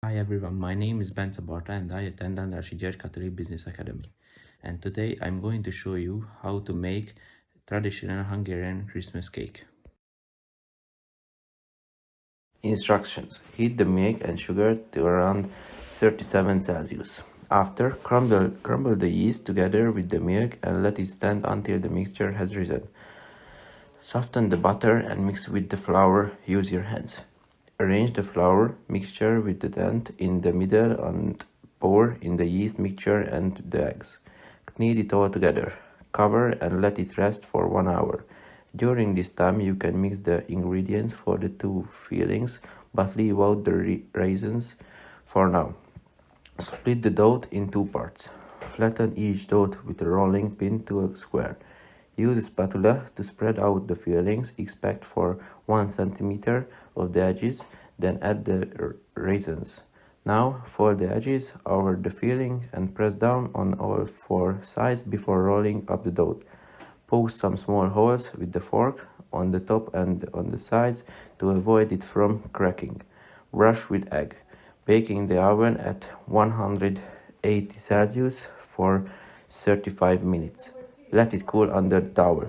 Hi everyone, my name is Ben Sabarta and I attend the Arshidiyar Qatari Business Academy. And today I'm going to show you how to make traditional Hungarian Christmas cake. Instructions: heat the milk and sugar to around 37 Celsius. After, crumble the yeast together with the milk and let it stand until the mixture has risen. Soften the butter and mix with the flour. Use your hands. Arrange the flour mixture with the dent in the middle and pour in the yeast mixture and the eggs. Knead it all together. Cover and let it rest for 1 hour. During this time, you can mix the ingredients for the two fillings, but leave out the raisins for now. Split the dough in two parts. Flatten each dough with a rolling pin to a square. Use a spatula to spread out the fillings, expect for 1 cm of the edges, then add the raisins. Now fold the edges over the filling and press down on all four sides before rolling up the dough. Poke some small holes with the fork on the top and on the sides to avoid it from cracking. Brush with egg. Bake in the oven at 180 Celsius for 35 minutes. Let it cool under the towel.